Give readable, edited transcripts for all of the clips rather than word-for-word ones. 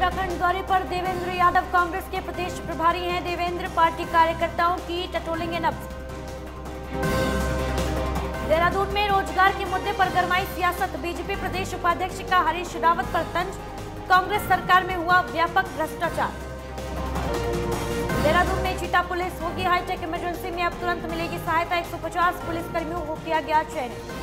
उत्तराखंड दौरे पर देवेंद्र यादव कांग्रेस के प्रदेश प्रभारी हैं। देवेंद्र पार्टी कार्यकर्ताओं की टटोलेंगे नब्ज। देहरादून में रोजगार के मुद्दे पर गरमाई सियासत। बीजेपी प्रदेश उपाध्यक्ष का हरीश रावत पर तंज। कांग्रेस सरकार में हुआ व्यापक भ्रष्टाचार। देहरादून में चीता पुलिस होगी हाईटेक। इमरजेंसी में अब तुरंत मिलेगी सहायता। 150 पुलिसकर्मियों को किया गया चयनित।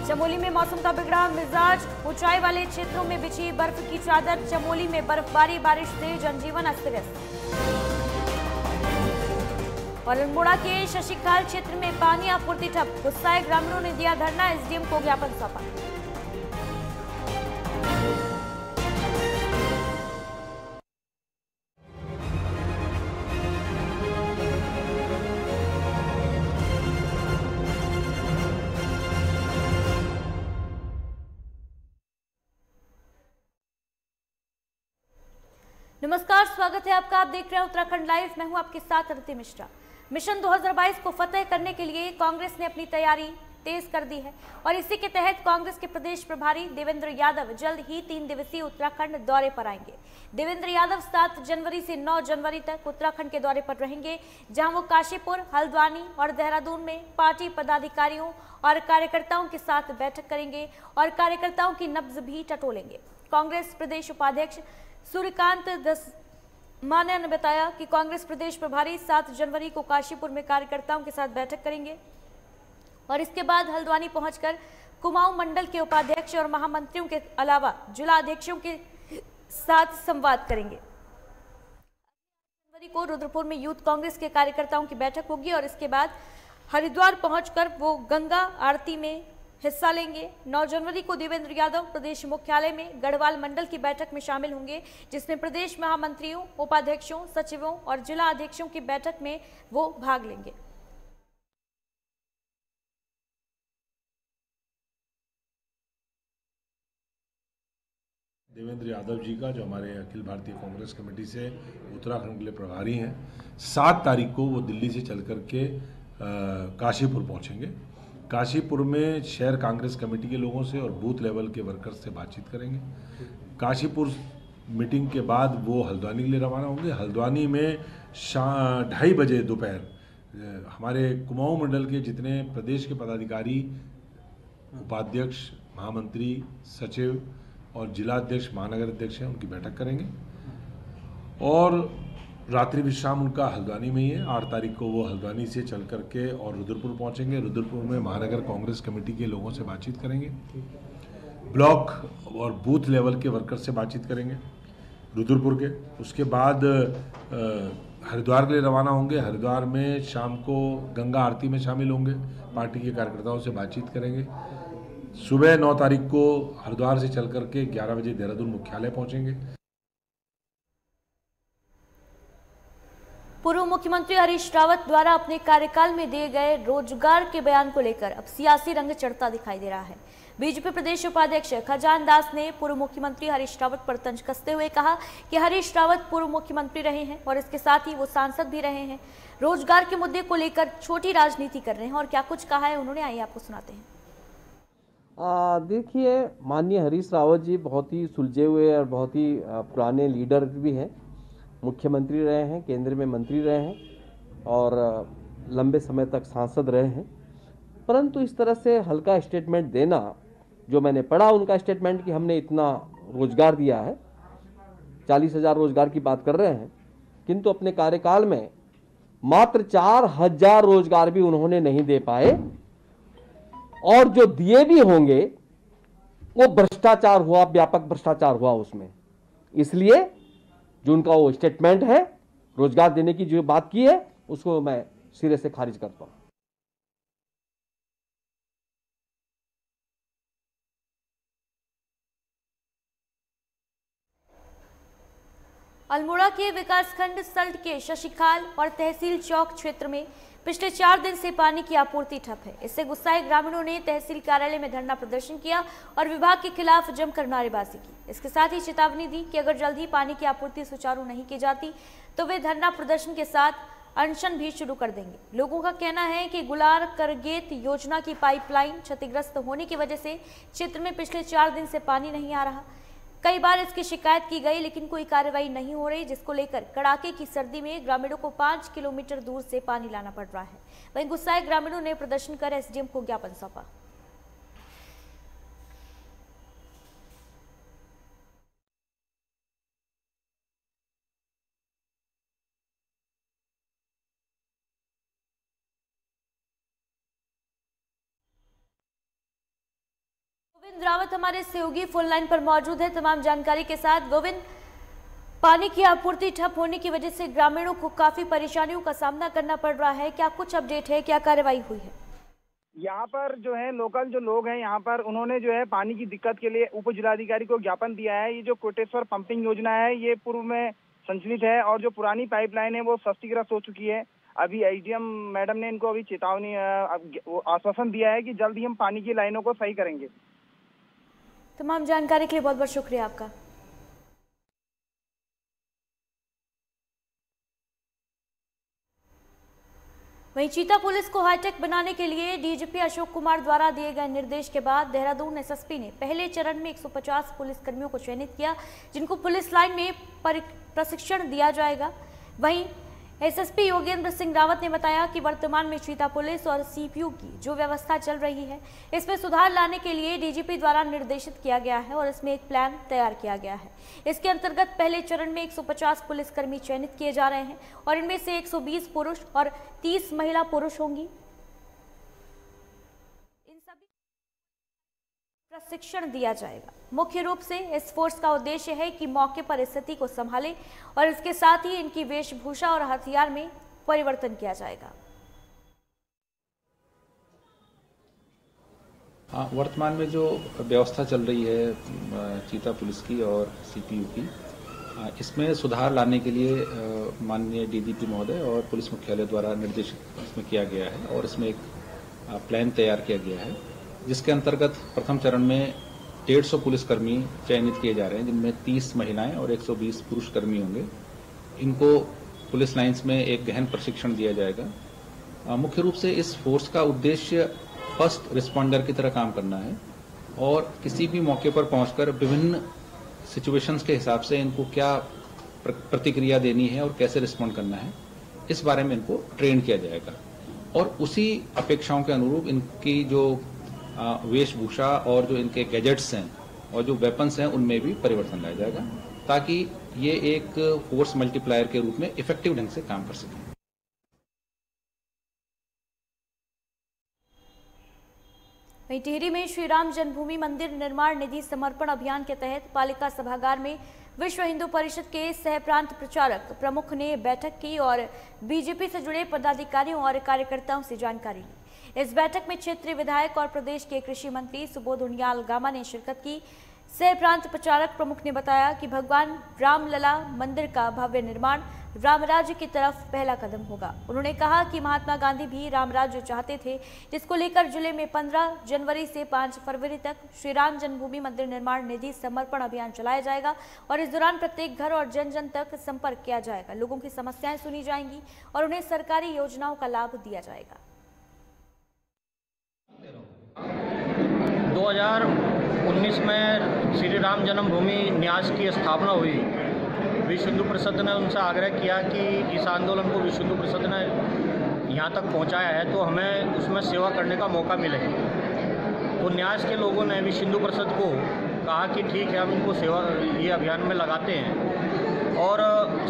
चमोली में मौसम का बिगड़ा मिजाज। ऊंचाई वाले क्षेत्रों में बिछी बर्फ की चादर। चमोली में बर्फबारी, बारिश से जनजीवन अस्त व्यस्त। और अल्मोड़ा के शशिखाल क्षेत्र में पानी आपूर्ति ठप। गुस्साए ग्रामीणों ने दिया धरना। एसडीएम को ज्ञापन सौंपा। नमस्कार, स्वागत है आपका। आप देख रहे हैं उत्तराखंड लाइव। मैं हूं आपके साथ अदिति मिश्रा। मिशन 2022 को फतेह करने के लिए कांग्रेस ने अपनी तैयारी तेज कर दी है और इसी के तहत कांग्रेस के प्रदेश प्रभारी देवेंद्र यादव जल्द ही 3 दिवसीय उत्तराखंड दौरे पर आएंगे। देवेंद्र यादव 7 जनवरी से 9 जनवरी तक उत्तराखंड के दौरे पर रहेंगे, जहां वो काशीपुर, हल्द्वानी और देहरादून में पार्टी पदाधिकारियों और कार्यकर्ताओं के साथ बैठक करेंगे और कार्यकर्ताओं की नब्ज भी टटोलेंगे। कांग्रेस प्रदेश उपाध्यक्ष सूर्यकांत दसमानिया ने बताया कि कांग्रेस प्रदेश प्रभारी 7 जनवरी को काशीपुर में कार्यकर्ताओं के साथ बैठक करेंगे और इसके बाद हल्द्वानी पहुंचकर कुमाऊं मंडल के उपाध्यक्ष और महामंत्रियों के अलावा जिला अध्यक्षों के साथ संवाद करेंगे। जनवरी को रुद्रपुर में यूथ कांग्रेस के कार्यकर्ताओं की बैठक होगी और इसके बाद हरिद्वार पहुंचकर वो गंगा आरती में हिस्सा लेंगे। 9 जनवरी को देवेंद्र यादव प्रदेश मुख्यालय में गढ़वाल मंडल की बैठक में शामिल होंगे, जिसमें प्रदेश महामंत्रियों, उपाध्यक्षों, सचिवों और जिला अध्यक्षों की बैठक में वो भाग लेंगे। देवेंद्र यादव जी का, जो हमारे अखिल भारतीय कांग्रेस कमेटी से उत्तराखंड के लिए प्रभारी हैं, 7 तारीख को वो दिल्ली से चल करके काशीपुर पहुंचेंगे। काशीपुर में शहर कांग्रेस कमेटी के लोगों से और बूथ लेवल के वर्कर्स से बातचीत करेंगे। काशीपुर मीटिंग के बाद वो हल्द्वानी के लिए रवाना होंगे। हल्द्वानी में 2:30 बजे दोपहर हमारे कुमाऊं मंडल के जितने प्रदेश के पदाधिकारी, उपाध्यक्ष, महामंत्री, सचिव और जिला अध्यक्ष, महानगर अध्यक्ष हैं, उनकी बैठक करेंगे और रात्रि विश्राम उनका हल्द्वानी में ही है। 8 तारीख को वो हल्द्वानी से चल करके और रुद्रपुर पहुंचेंगे। रुद्रपुर में महानगर कांग्रेस कमेटी के लोगों से बातचीत करेंगे, ब्लॉक और बूथ लेवल के वर्कर से बातचीत करेंगे रुद्रपुर के। उसके बाद हरिद्वार के लिए रवाना होंगे। हरिद्वार में शाम को गंगा आरती में शामिल होंगे, पार्टी के कार्यकर्ताओं से बातचीत करेंगे। सुबह 9 तारीख को हरिद्वार से चल करके 11 बजे देहरादून मुख्यालय पहुंचेंगे। पूर्व मुख्यमंत्री हरीश रावत द्वारा अपने कार्यकाल में दिए गए रोजगार के बयान को लेकर अब सियासी रंग चढ़ता दिखाई दे रहा है। बीजेपी प्रदेश उपाध्यक्ष खजान दास ने पूर्व मुख्यमंत्री हरीश रावत पर तंज कसते हुए कहा कि हरीश रावत पूर्व मुख्यमंत्री रहे हैं और इसके साथ ही वो सांसद भी रहे हैं। रोजगार के मुद्दे को लेकर छोटी राजनीति कर रहे हैं और क्या कुछ कहा है उन्होंने, आइए आपको सुनाते हैं। देखिए, माननीय हरीश रावत जी बहुत ही सुलझे हुए और बहुत ही पुराने लीडर भी हैं। मुख्यमंत्री रहे हैं, केंद्र में मंत्री रहे हैं और लंबे समय तक सांसद रहे हैं। परंतु इस तरह से हल्का स्टेटमेंट देना, जो मैंने पढ़ा उनका स्टेटमेंट कि हमने इतना रोजगार दिया है, 40,000 रोजगार की बात कर रहे हैं, किंतु अपने कार्यकाल में मात्र 4,000 रोजगार भी उन्होंने नहीं दे पाए और जो दिए भी होंगे वो भ्रष्टाचार हुआ, व्यापक भ्रष्टाचार हुआ उसमें। इसलिए जो उनका वो स्टेटमेंट है, रोजगार देने की जो बात की है, उसको मैं सिरे से खारिज करता हूं। अल्मोड़ा के विकासखंड सल्ट के शशिखाल और तहसील चौक क्षेत्र में पिछले 4 दिन से पानी की आपूर्ति ठप है। इससे गुस्साए ग्रामीणों ने तहसील कार्यालय में धरना प्रदर्शन किया और विभाग के खिलाफ जमकर नारेबाजी की। इसके साथ ही चेतावनी दी कि अगर जल्द ही पानी की आपूर्ति सुचारू नहीं की जाती तो वे धरना प्रदर्शन के साथ अनशन भी शुरू कर देंगे। लोगों का कहना है कि गुलार करगेत योजना की पाइपलाइन क्षतिग्रस्त होने की वजह से क्षेत्र में पिछले 4 दिन से पानी नहीं आ रहा। कई बार इसकी शिकायत की गई लेकिन कोई कार्रवाई नहीं हो रही, जिसको लेकर कड़ाके की सर्दी में ग्रामीणों को 5 किलोमीटर दूर से पानी लाना पड़ रहा है। वहीं गुस्साए ग्रामीणों ने प्रदर्शन कर एसडीएम को ज्ञापन सौंपा। गोविंद रावत हमारे सहयोगी फोन लाइन पर मौजूद है तमाम जानकारी के साथ। गोविंद, पानी की आपूर्ति ठप होने की वजह से ग्रामीणों को काफी परेशानियों का सामना करना पड़ रहा है, क्या कुछ अपडेट है, क्या कार्रवाई हुई है? यहाँ पर जो है लोकल जो लोग हैं यहाँ पर उन्होंने जो है पानी की दिक्कत के लिए उप जिलाधिकारी को ज्ञापन दिया है। ये जो कोटेश्वर पंपिंग योजना है ये पूर्व में संचालित है और जो पुरानी पाइपलाइन है वो क्षतिग्रस्त हो चुकी है। अभी एसडीएम मैडम ने इनको अभी चेतावनी आश्वासन दिया है कि जल्द ही हम पानी की लाइनों को सही करेंगे। तमाम जानकारी के लिए बहुत बहुत शुक्रिया आपका। वहीं चीता पुलिस को हाईटेक बनाने के लिए डीजीपी अशोक कुमार द्वारा दिए गए निर्देश के बाद देहरादून एसएसपी ने पहले चरण में 150 पुलिसकर्मियों को चयनित किया, जिनको पुलिस लाइन में प्रशिक्षण दिया जाएगा। वहीं एसएसपी योगेंद्र सिंह रावत ने बताया कि वर्तमान में चीता पुलिस और सीपीयू की जो व्यवस्था चल रही है इसमें सुधार लाने के लिए डीजीपी द्वारा निर्देशित किया गया है और इसमें एक प्लान तैयार किया गया है। इसके अंतर्गत पहले चरण में 150 पुलिसकर्मी चयनित किए जा रहे हैं और इनमें से 120 पुरुष और 30 महिला पुरुष होंगी। इन सभी प्रशिक्षण दिया जाएगा। मुख्य रूप से इस फोर्स का उद्देश्य है कि मौके पर स्थिति को संभाले और इसके साथ ही इनकी वेशभूषा और हथियार में परिवर्तन किया जाएगा। वर्तमान में जो व्यवस्था चल रही है चीता पुलिस की और सीपीयू की, इसमें सुधार लाने के लिए माननीय डीजीपी महोदय और पुलिस मुख्यालय द्वारा निर्देशित इसमें किया गया है और इसमें एक प्लान तैयार किया गया है, जिसके अंतर्गत प्रथम चरण में 150 पुलिसकर्मी चयनित किए जा रहे हैं, जिनमें 30 महिलाएं और 120 पुरुष कर्मी होंगे। इनको पुलिस लाइंस में एक गहन प्रशिक्षण दिया जाएगा। मुख्य रूप से इस फोर्स का उद्देश्य फर्स्ट रिस्पॉन्डर की तरह काम करना है और किसी भी मौके पर पहुंचकर विभिन्न सिचुएशंस के हिसाब से इनको क्या प्रतिक्रिया देनी है और कैसे रिस्पॉन्ड करना है, इस बारे में इनको ट्रेन किया जाएगा और उसी अपेक्षाओं के अनुरूप इनकी जो वेशभूषा और जो इनके गैजेट्स हैं और जो वेपन्स हैं उनमें भी परिवर्तन लाया जाएगा, ताकि ये एक फोर्स मल्टीप्लायर के रूप में इफेक्टिव ढंग से काम कर सकें। वहीं टिहरी में श्री राम जन्मभूमि मंदिर निर्माण निधि समर्पण अभियान के तहत पालिका सभागार में विश्व हिंदू परिषद के सह प्रांत प्रचारक प्रमुख ने बैठक की और बीजेपी से जुड़े पदाधिकारियों और कार्यकर्ताओं से जानकारी ली। इस बैठक में क्षेत्रीय विधायक और प्रदेश के कृषि मंत्री सुबोध उनियाल गामा ने शिरकत की। सह प्रांत प्रचारक प्रमुख ने बताया कि भगवान रामलला मंदिर का भव्य निर्माण रामराज्य की तरफ पहला कदम होगा। उन्होंने कहा कि महात्मा गांधी भी रामराज्य चाहते थे, जिसको लेकर जिले में 15 जनवरी से 5 फरवरी तक श्री राम जन्मभूमि मंदिर निर्माण निधि समर्पण अभियान चलाया जाएगा और इस दौरान प्रत्येक घर और जन जन तक संपर्क किया जाएगा। लोगों की समस्याएं सुनी जाएंगी और उन्हें सरकारी योजनाओं का लाभ दिया जाएगा। 2019 में श्री राम जन्मभूमि न्यास की स्थापना हुई। विश्व हिंदू परिषद ने उनसे आग्रह किया कि इस आंदोलन को विश्व हिंदू परिषद ने यहाँ तक पहुँचाया है तो हमें उसमें सेवा करने का मौका मिले। तो न्यास के लोगों ने विश्व हिंदू परिषद को कहा कि ठीक है, हम इनको सेवा ये अभियान में लगाते हैं और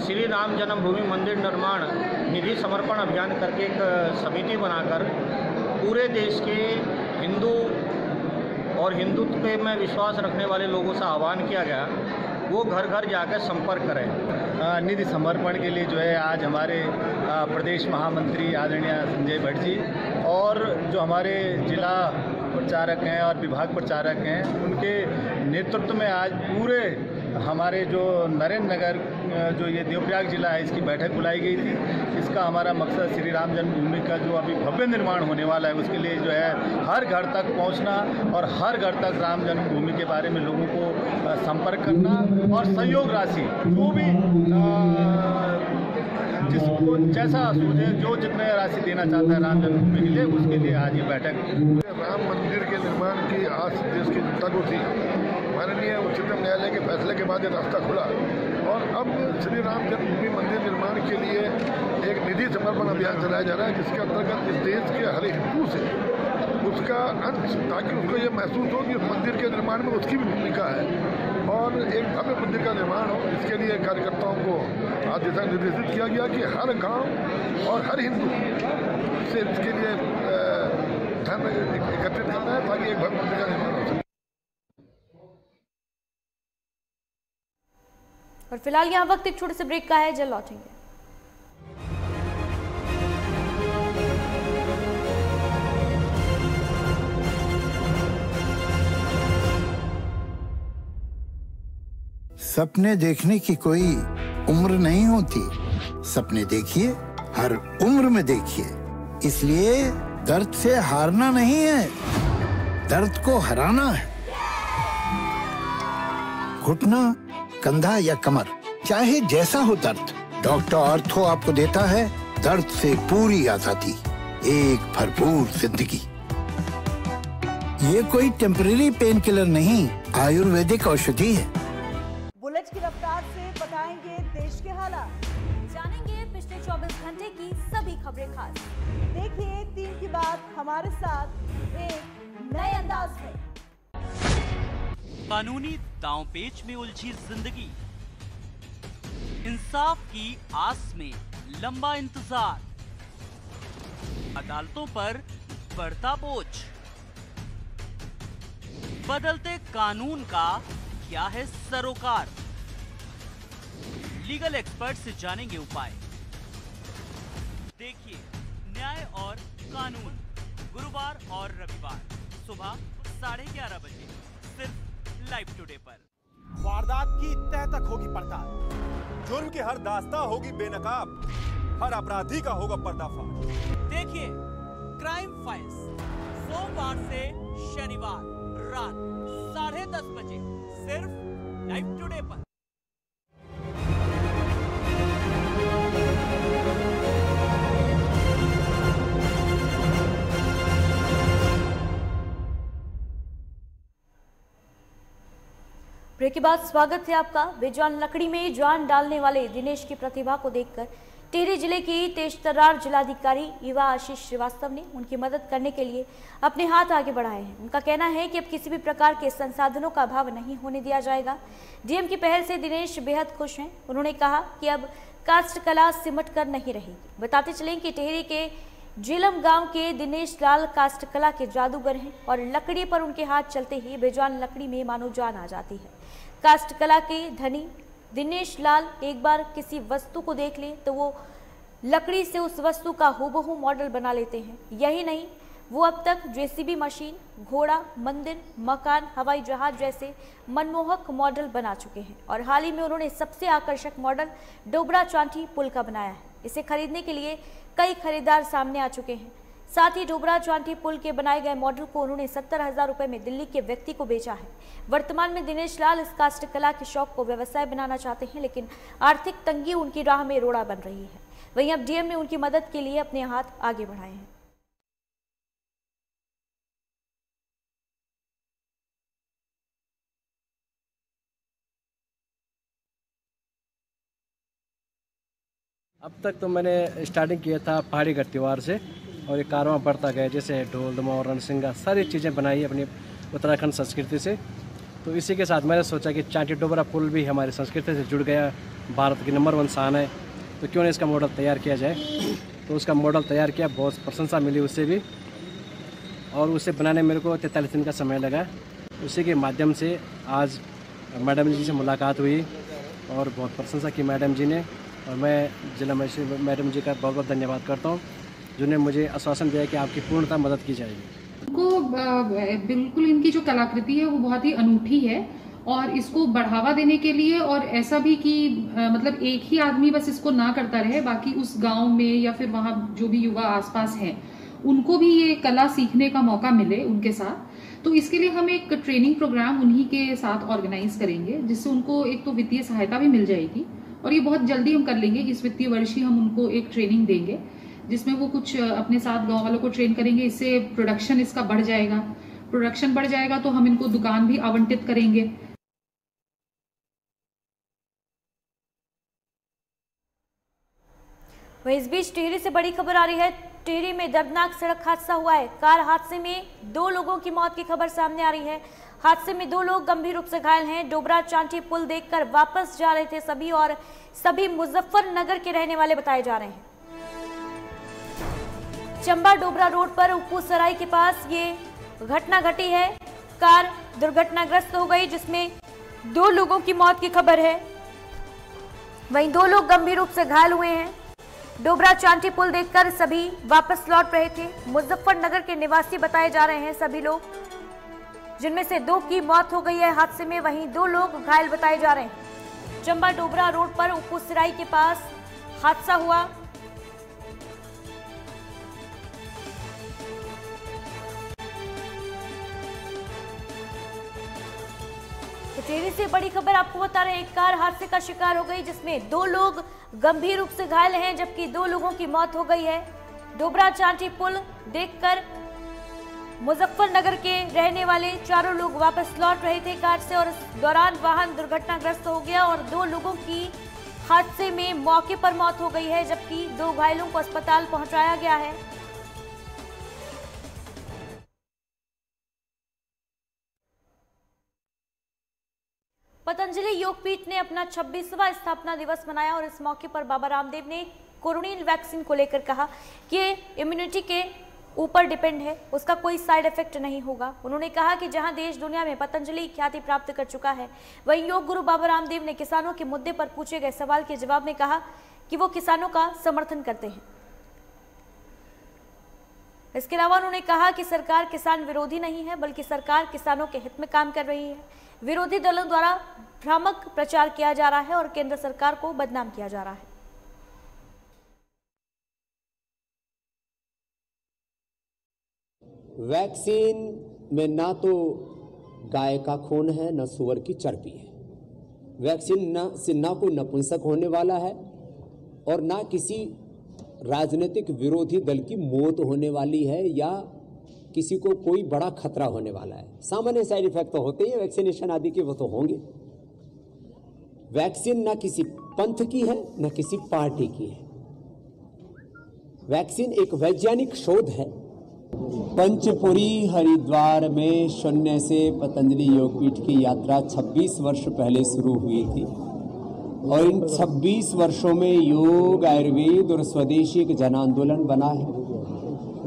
श्री राम जन्मभूमि मंदिर निर्माण निधि समर्पण अभियान करके एक समिति बनाकर पूरे देश के हिंदू और हिंदुत्व में विश्वास रखने वाले लोगों से आह्वान किया गया वो घर घर जाकर संपर्क करें। निधि समर्पण के लिए जो है आज हमारे प्रदेश महामंत्री आदरणीय संजय भट्ट जी और जो हमारे जिला प्रचारक हैं और विभाग प्रचारक हैं उनके नेतृत्व में आज पूरे हमारे जो नरेंद्र नगर जो ये देवप्रयाग जिला है इसकी बैठक बुलाई गई थी। इसका हमारा मकसद श्री राम जन्मभूमि का जो अभी भव्य निर्माण होने वाला है उसके लिए जो है हर घर तक पहुंचना और हर घर तक राम जन्मभूमि के बारे में लोगों को संपर्क करना और सहयोग राशि जो भी जिसको जैसा सूझे, जो जितने राशि देना चाहता है राम जन्मभूमि के लिए, उसके लिए आज ये बैठक। राम मंदिर के निर्माण की आस देश की जनता को थी। माननीय उच्चतम न्यायालय के फैसले के बाद ये रास्ता खुला और अब श्री राम जन्मभूमि मंदिर निर्माण के लिए एक निधि समर्पण अभियान चलाया जा रहा है, जिसके अंतर्गत इस देश के हर हिंदू से उसका अंश, ताकि उसको ये महसूस हो कि उस मंदिर के निर्माण में उसकी भी भूमिका है और एक भव्य मंदिर का निर्माण हो। इसके लिए कार्यकर्ताओं को आज दिशा निर्देशित किया गया कि हर गांव और हर हिंदू से इसके लिए धन एकत्रित करना है, ताकि एक भव्य मंदिर का निर्माण हो सके। और फिलहाल यहाँ वक्त एक छोटे से ब्रेक का है, जल्द लौटेंगे। सपने देखने की कोई उम्र नहीं होती। सपने देखिए, हर उम्र में देखिए। इसलिए दर्द से हारना नहीं है, दर्द को हराना है। घुटना, कंधा या कमर, चाहे जैसा हो दर्द, डॉक्टर ऑर्थो आपको देता है दर्द से पूरी आजादी, एक भरपूर जिंदगी। ये कोई टेम्परेरी पेन किलर नहीं, आयुर्वेदिक औषधि है। बुलेट की रफ्तार से बताएंगे देश के हालात, जानेंगे पिछले 24 घंटे की सभी खबरें खास। देखिए 3 की बात हमारे साथ एक नए अंदाज में। कानूनी दांवपेच में उलझी जिंदगी, इंसाफ की आस में लंबा इंतजार, अदालतों पर बढ़ता बोझ, बदलते कानून का क्या है सरोकार। लीगल एक्सपर्ट से जानेंगे उपाय। देखिए न्याय और कानून, गुरुवार और रविवार सुबह 11:30 बजे सिर्फ लाइव टुडे पर। वारदात की तह तक होगी पड़ताल, जुर्म की हर दास्ता होगी बेनकाब, हर अपराधी का होगा पर्दाफाश। देखिए क्राइम फाइल्स सोमवार से शनिवार रात 10:30 बजे सिर्फ लाइव टुडे पर। ब्रेक के बाद स्वागत है आपका। बेजान लकड़ी में जान डालने वाले दिनेश की प्रतिभा को देखकर टिहरी जिले की तेजतर्रार जिलाधिकारी युवा आशीष श्रीवास्तव ने उनकी मदद करने के लिए अपने हाथ आगे बढ़ाए हैं। उनका कहना है कि अब किसी भी प्रकार के संसाधनों का अभाव नहीं होने दिया जाएगा। डीएम की पहल से दिनेश बेहद खुश हैं। उन्होंने कहा कि अब कास्ट कला सिमट कर नहीं रहेगी। बताते चलें कि टिहरी के झीलम गांव के दिनेश लाल कास्ट कला के जादूगर हैं और लकड़ी पर उनके हाथ चलते ही बेजान लकड़ी में मानो जान आ जाती है। कास्ट कला के धनी दिनेश लाल एक बार किसी वस्तु को देख ले तो वो लकड़ी से उस वस्तु का हूबहू मॉडल बना लेते हैं। यही नहीं, वो अब तक जेसीबी मशीन, घोड़ा, मंदिर, मकान, हवाई जहाज जैसे मनमोहक मॉडल बना चुके हैं और हाल ही में उन्होंने सबसे आकर्षक मॉडल डोबरा चांठी पुल का बनाया है। इसे खरीदने के लिए कई खरीदार सामने आ चुके हैं। साथ ही डोबरा चांठी पुल के बनाए गए मॉडल को उन्होंने 70,000 रुपए में दिल्ली के व्यक्ति को बेचा है। वर्तमान में दिनेश लाल इस कास्ट कला के शौक को व्यवसाय बनाना चाहते हैं, लेकिन आर्थिक तंगी उनकी राह में रोड़ा बन रही है। वहीं अब डीएम ने उनकी मदद के लिए अपने हाथ आगे बढ़ाए हैं। अब तक तो मैंने स्टार्टिंग किया था पहाड़ी घर त्योहार से और ये कारवां बढ़ता गया, जैसे ढोल दमाऊ रणसिंगा सारी चीज़ें बनाई अपनी उत्तराखंड संस्कृति से। तो इसी के साथ मैंने सोचा कि चांठी डोबरा पुल भी हमारी संस्कृति से जुड़ गया, भारत की नंबर 1 शान है, तो क्यों नहीं इसका मॉडल तैयार किया जाए। तो उसका मॉडल तैयार किया, बहुत प्रशंसा मिली उससे भी, और उसे बनाने मेरे को 43 दिन का समय लगा। उसी के माध्यम से आज मैडम जी से मुलाकात हुई और बहुत प्रशंसा की मैडम जी ने, और मैं जिला मजिस्ट्रेट मैडम जी का बहुत बहुत धन्यवाद करता हूँ जिन्होंने मुझे आश्वासन दिया कि आपकी पूर्णतः मदद की जाएगी। उनको बिल्कुल इनकी जो कलाकृति है वो बहुत ही अनूठी है और इसको बढ़ावा देने के लिए, और ऐसा भी कि मतलब एक ही आदमी बस इसको ना करता रहे, बाकी उस गांव में या फिर वहाँ जो भी युवा आसपास हैं उनको भी ये कला सीखने का मौका मिले उनके साथ। तो इसके लिए हम एक ट्रेनिंग प्रोग्राम उन्हीं के साथ ऑर्गेनाइज करेंगे, जिससे उनको एक तो वित्तीय सहायता भी मिल जाएगी और ये बहुत जल्दी हम कर लेंगे। इस वित्तीय वर्ष ही हम उनको एक ट्रेनिंग देंगे जिसमें वो कुछ अपने साथ गांव वालों को ट्रेन करेंगे। इससे प्रोडक्शन इसका बढ़ जाएगा। प्रोडक्शन बढ़ जाएगा तो हम इनको दुकान भी आवंटित करेंगे। वहीं इस बीच टिहरी से बड़ी खबर आ रही है। टिहरी में दर्दनाक सड़क हादसा हुआ है। कार हादसे में 2 लोगों की मौत की खबर सामने आ रही है। हादसे में 2 लोग गंभीर रूप से घायल हैं। डोबरा चांठी पुल देखकर वापस जा रहे थे सभी, और सभी मुजफ्फरनगर के रहने वाले बताए जा रहे हैं। चंबा डोबरा रोड पर उप्पू सराय के पास ये घटना घटी है। कार दुर्घटनाग्रस्त हो गई जिसमें 2 लोगों की मौत की खबर है। वहीं 2 लोग गंभीर रूप से घायल हुए हैं। डोबरा चांठी पुल देखकर सभी वापस लौट रहे थे। मुजफ्फरनगर के निवासी बताए जा रहे हैं सभी लोग, जिनमें से 2 की मौत हो गई है हादसे में। वहीं 2 लोग घायल बताए जा रहे हैं। चंबा डोबरा रोड पर उप्पू सराय के पास हादसा हुआ। टिहरी से बड़ी खबर आपको बता रहे हैं। एक कार हादसे का शिकार हो गई जिसमें 2 लोग गंभीर रूप से घायल हैं, जबकि 2 लोगों की मौत हो गई है। डोबरा चांठी पुल देखकर मुजफ्फरनगर के रहने वाले 4 लोग वापस लौट रहे थे कार से, और इस दौरान वाहन दुर्घटनाग्रस्त हो गया और 2 लोगों की हादसे में मौके पर मौत हो गई है, जबकि 2 घायलों को अस्पताल पहुंचाया गया है। पतंजलि योगपीठ ने अपना 26वां स्थापना दिवस मनाया और इस मौके पर बाबा रामदेव ने कोरोनिल वैक्सीन को लेकर कहा कि ये इम्यूनिटी के ऊपर डिपेंड है, उसका कोई साइड इफेक्ट नहीं होगा। उन्होंने कहा कि जहां देश दुनिया में पतंजलि ख्याति प्राप्त कर चुका है, वहीं योग गुरु बाबा रामदेव ने किसानों के मुद्दे पर पूछे गए सवाल के जवाब में कहा कि वो किसानों का समर्थन करते हैं। इसके अलावा उन्होंने कहा कि सरकार किसान विरोधी नहीं है, बल्कि सरकार किसानों के हित में काम कर रही है। विरोधी दलों द्वारा भ्रामक प्रचार किया जा रहा है और केंद्र सरकार को बदनाम किया जा रहा है। वैक्सीन में ना तो गाय का खून है, ना सुअर की चर्बी है। वैक्सीन से ना कोई नपुंसक होने वाला है और ना किसी राजनीतिक विरोधी दल की मौत होने वाली है या किसी को कोई बड़ा खतरा होने वाला है। सामान्य साइड इफेक्ट तो होते ही हैं वैक्सीनेशन आदि के, वो तो होंगे। वैक्सीन ना किसी पंथ की है, ना किसी पार्टी की है। वैक्सीन एक वैज्ञानिक शोध है। पंचपुरी हरिद्वार में शून्य से पतंजलि योगपीठ की यात्रा 26 वर्ष पहले शुरू हुई थी और इन 26 वर्षों में योग, आयुर्वेद और स्वदेशी एक जन आंदोलन बना है।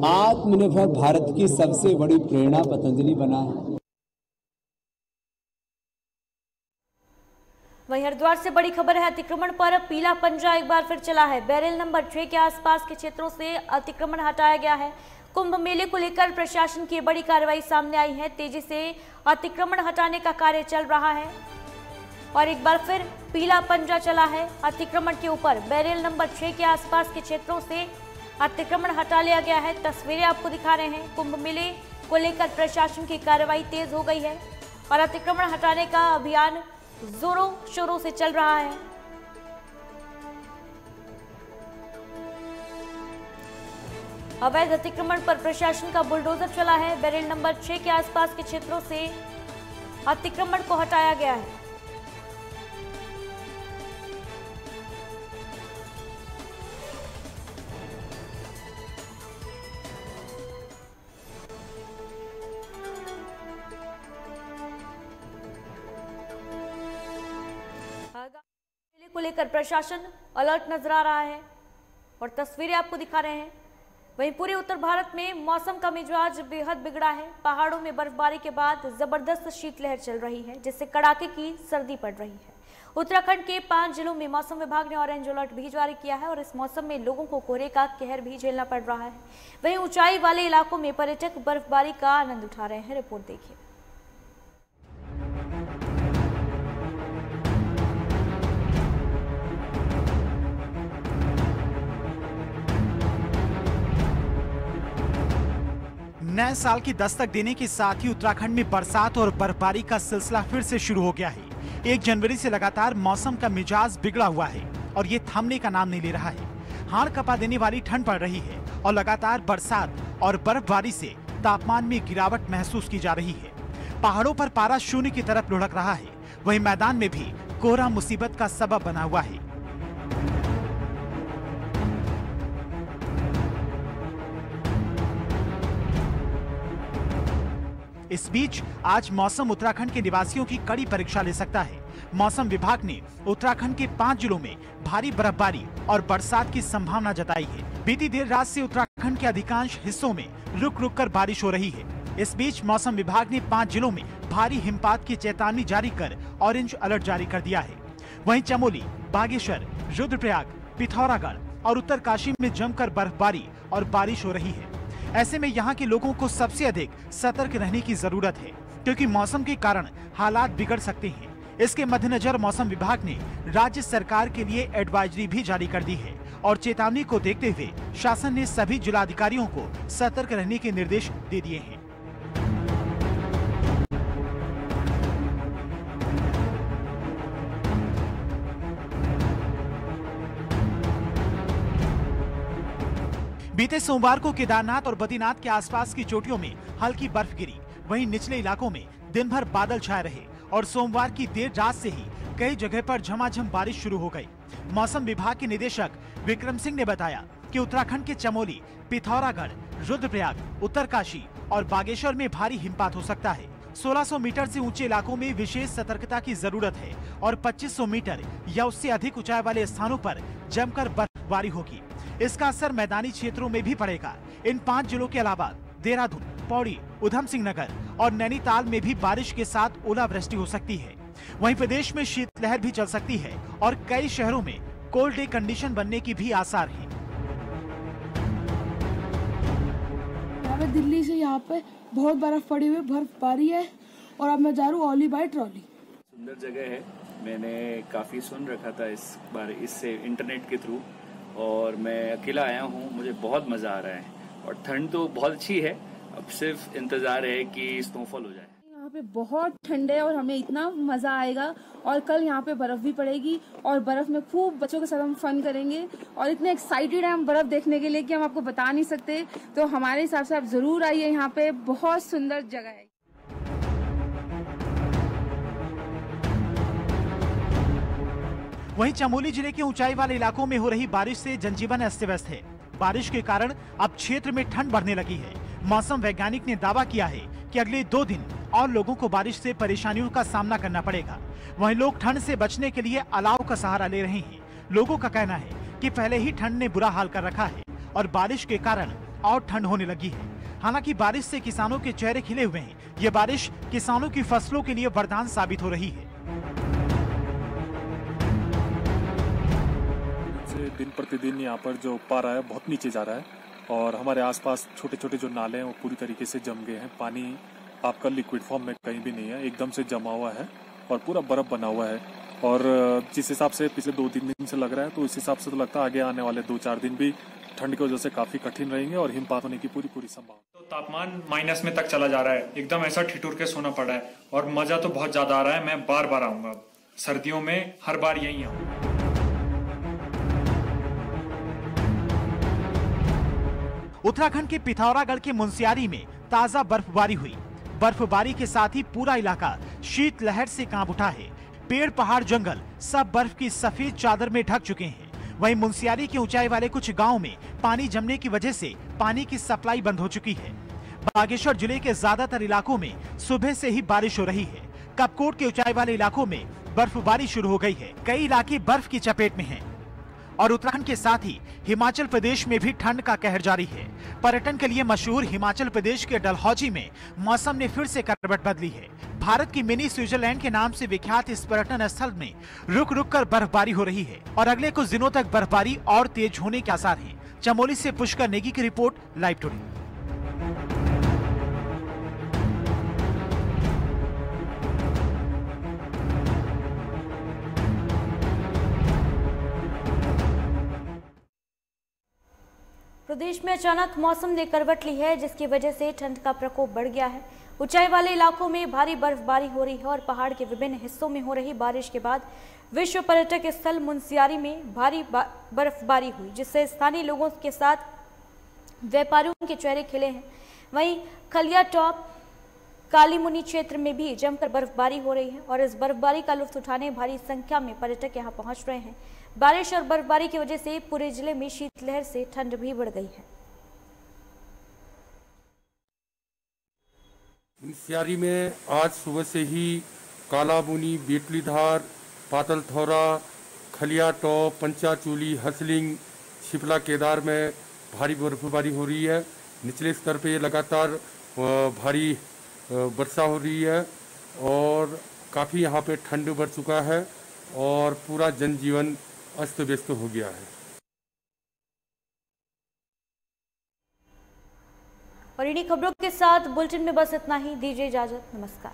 आत्मनिर्भर भारत की सबसे बड़ी प्रेरणा पतंजलि बना है। वहीं हरिद्वार से बड़ी खबर है। अतिक्रमण पर पीला पंजा एक बार फिर चला है। बैरल नंबर 6 के आसपास के क्षेत्रों से अतिक्रमण हटाया गया है। कुंभ मेले को लेकर प्रशासन की बड़ी कार्रवाई सामने आई है। तेजी से अतिक्रमण हटाने का कार्य चल रहा है और एक बार फिर पीला पंजा चला है अतिक्रमण के ऊपर। बैरल नंबर 6 के आसपास के क्षेत्रों से अतिक्रमण हटा लिया गया है। तस्वीरें आपको दिखा रहे हैं। कुंभ मेले को लेकर प्रशासन की कार्रवाई तेज हो गई है और अतिक्रमण हटाने का अभियान जोरों शोरों से चल रहा है। अवैध अतिक्रमण पर प्रशासन का बुलडोजर चला है। बैरल नंबर 6 के आसपास के क्षेत्रों से अतिक्रमण को हटाया गया है। को लेकर प्रशासन अलर्ट नजर आ रहा है और तस्वीरें आपको दिखा रहे हैं। वहीं पूरे उत्तर भारत में मौसम का मिजाज बेहद बिगड़ा है। पहाड़ों में बर्फबारी के बाद जबरदस्त शीतलहर चल रही है, जिससे कड़ाके की सर्दी पड़ रही है। उत्तराखंड के 5 जिलों में मौसम विभाग ने ऑरेंज अलर्ट भी जारी किया है और इस मौसम में लोगों को कोहरे का कहर भी झेलना पड़ रहा है। वहीं ऊंचाई वाले इलाकों में पर्यटक बर्फबारी का आनंद उठा रहे हैं। रिपोर्ट देखिए। नए साल की दस्तक देने के साथ ही उत्तराखंड में बरसात और बर्फबारी का सिलसिला फिर से शुरू हो गया है। 1 जनवरी से लगातार मौसम का मिजाज बिगड़ा हुआ है। और ये थमने का नाम नहीं ले रहा है। हाड़ कपा देने वाली ठंड पड़ रही है और लगातार बरसात और बर्फबारी से तापमान में गिरावट महसूस की जा रही है। पहाड़ों पर पारा शून्य की तरफ लुढ़क रहा है, वहीं मैदान में भी कोहरा मुसीबत का सबब बना हुआ है। इस बीच आज मौसम उत्तराखंड के निवासियों की कड़ी परीक्षा ले सकता है। मौसम विभाग ने उत्तराखंड के 5 जिलों में भारी बर्फबारी और बरसात की संभावना जताई है। बीती देर रात से उत्तराखंड के अधिकांश हिस्सों में रुक रुक कर बारिश हो रही है। इस बीच मौसम विभाग ने 5 जिलों में भारी हिमपात की चेतावनी जारी कर ऑरेंज अलर्ट जारी कर दिया है। वहीं चमोली, बागेश्वर, रुद्रप्रयाग, पिथौरागढ़ और उत्तरकाशी में जमकर बर्फबारी और बारिश हो रही है। ऐसे में यहाँ के लोगों को सबसे अधिक सतर्क रहने की जरूरत है, क्योंकि मौसम के कारण हालात बिगड़ सकते हैं। इसके मद्देनजर मौसम विभाग ने राज्य सरकार के लिए एडवाइजरी भी जारी कर दी है और चेतावनी को देखते हुए शासन ने सभी जिलाधिकारियों को सतर्क रहने के निर्देश दे दिए हैं। बीते सोमवार को केदारनाथ और बद्रीनाथ के आसपास की चोटियों में हल्की बर्फ गिरी, वहीं निचले इलाकों में दिन भर बादल छाए रहे और सोमवार की देर रात से ही कई जगह पर झमाझम बारिश शुरू हो गई। मौसम विभाग के निदेशक विक्रम सिंह ने बताया कि उत्तराखंड के चमोली, पिथौरागढ़, रुद्रप्रयाग, उत्तरकाशी और बागेश्वर में भारी हिमपात हो सकता है। 1600 मीटर से ऊंचे इलाकों में विशेष सतर्कता की जरूरत है और 2500 मीटर या उससे अधिक ऊंचाई वाले स्थानों पर जमकर बर्फबारी होगी। इसका असर मैदानी क्षेत्रों में भी पड़ेगा। इन 5 जिलों के अलावा देहरादून, पौड़ी, उधम सिंह नगर और नैनीताल में भी बारिश के साथ ओलावृष्टि हो सकती है। वहीं प्रदेश में शीतलहर भी चल सकती है और कई शहरों में कोल्ड डे कंडीशन बनने की भी आसार है। दिल्ली से यहाँ पे बहुत बर्फ पड़ी हुई, बर्फबारी है और अब मैं जा रहा हूँ ओली बाय ट्रॉली। सुंदर जगह है, मैंने काफी सुन रखा था इस बारे इससे इंटरनेट के थ्रू, और मैं अकेला आया हूँ, मुझे बहुत मजा आ रहा है और ठंड तो बहुत अच्छी है। अब सिर्फ इंतजार है कि स्नोफॉल हो जाए। यहाँ पे बहुत ठंड है और हमें इतना मजा आएगा और कल यहाँ पे बर्फ भी पड़ेगी और बर्फ में खूब बच्चों के साथ हम फन करेंगे और इतने एक्साइटेड हैं हम बर्फ देखने के लिए कि हम आपको बता नहीं सकते। तो हमारे हिसाब से आप जरूर आइए, यहाँ पे बहुत सुंदर जगह है। वहीं चमोली जिले के ऊंचाई वाले इलाकों में हो रही बारिश से जनजीवन अस्त व्यस्त है। बारिश के कारण अब क्षेत्र में ठंड बढ़ने लगी है। मौसम वैज्ञानिक ने दावा किया है कि अगले 2 दिन और लोगों को बारिश से परेशानियों का सामना करना पड़ेगा। वहीं लोग ठंड से बचने के लिए अलाव का सहारा ले रहे हैं। लोगों का कहना है कि पहले ही ठंड ने बुरा हाल कर रखा है और बारिश के कारण और ठंड होने लगी है। हालांकि बारिश से किसानों के चेहरे खिले हुए हैं। ये बारिश किसानों की फसलों के लिए वरदान साबित हो रही है। दिन प्रतिदिन यहाँ पर जो पारा है बहुत नीचे जा रहा है और हमारे आसपास छोटे छोटे जो नाले हैं वो पूरी तरीके से जम गए हैं। पानी आपका लिक्विड फॉर्म में कहीं भी नहीं है, एकदम से जमा हुआ है और पूरा बर्फ बना हुआ है। और जिस हिसाब से पिछले 2-3 दिन से लग रहा है, तो इस हिसाब से तो लगता है आगे आने वाले 2-4 दिन भी ठंड की वजह से काफी कठिन रहेंगे और हिमपात होने की पूरी संभावना। तो तापमान माइनस में तक चला जा रहा है, एकदम ऐसा ठिठुर के सोना पड़ा है और मजा तो बहुत ज्यादा आ रहा है। मैं बार बार आऊंगा, सर्दियों में हर बार यही आऊंगा। उत्तराखंड के पिथौरागढ़ के मुनस्यारी में ताजा बर्फबारी हुई। बर्फबारी के साथ ही पूरा इलाका शीतलहर से कांप उठा है। पेड़, पहाड़, जंगल सब बर्फ की सफेद चादर में ढक चुके हैं। वहीं मुनस्यारी के ऊंचाई वाले कुछ गांवों में पानी जमने की वजह से पानी की सप्लाई बंद हो चुकी है। बागेश्वर जिले के ज्यादातर इलाकों में सुबह से ही बारिश हो रही है। कपकोट के ऊंचाई वाले इलाकों में बर्फबारी शुरू हो गई है। कई इलाके बर्फ की चपेट में हैं। और उत्तराखंड के साथ ही हिमाचल प्रदेश में भी ठंड का कहर जारी है। पर्यटन के लिए मशहूर हिमाचल प्रदेश के डलहौजी में मौसम ने फिर से करवट बदली है। भारत की मिनी स्विट्जरलैंड के नाम से विख्यात इस पर्यटन स्थल में रुक रुक कर बर्फबारी हो रही है और अगले कुछ दिनों तक बर्फबारी और तेज होने के आसार हैं। चमोली से पुष्कर नेगी की रिपोर्ट, लाइव टुडे। प्रदेश में अचानक मौसम ने करवट ली है, जिसकी वजह से ठंड का प्रकोप बढ़ गया है। ऊंचाई वाले इलाकों में भारी बर्फबारी हो रही है और पहाड़ के विभिन्न हिस्सों में हो रही बारिश के बाद विश्व पर्यटक स्थल मुनस्यारी में भारी बर्फबारी हुई, जिससे स्थानीय लोगों के साथ व्यापारियों के चेहरे खिले हैं। वहीं खलिया टॉप कालीमुनी क्षेत्र में भी जमकर बर्फबारी हो रही है और इस बर्फबारी का लुत्फ उठाने भारी संख्या में पर्यटक यहां पहुंच रहे हैं। बारिश और बर्फबारी की वजह से पूरे जिले में शीतलहर से ठंड भी बढ़ गई है। मुनस्यारी में आज सुबह से ही कालामुनी, बेटलीधार, पातलथौरा, खलिया टॉप, पंचाचूली, हसलिंग, शिपला केदार में भारी बर्फबारी हो रही है। निचले स्तर पे लगातार भारी वर्षा हो रही है और काफ़ी यहाँ पे ठंड बढ़ चुका है और पूरा जनजीवन अस्त व्यस्त हो गया है। और इन्हीं खबरों के साथ बुलेटिन में बस इतना ही। दीजिए इजाजत। नमस्कार।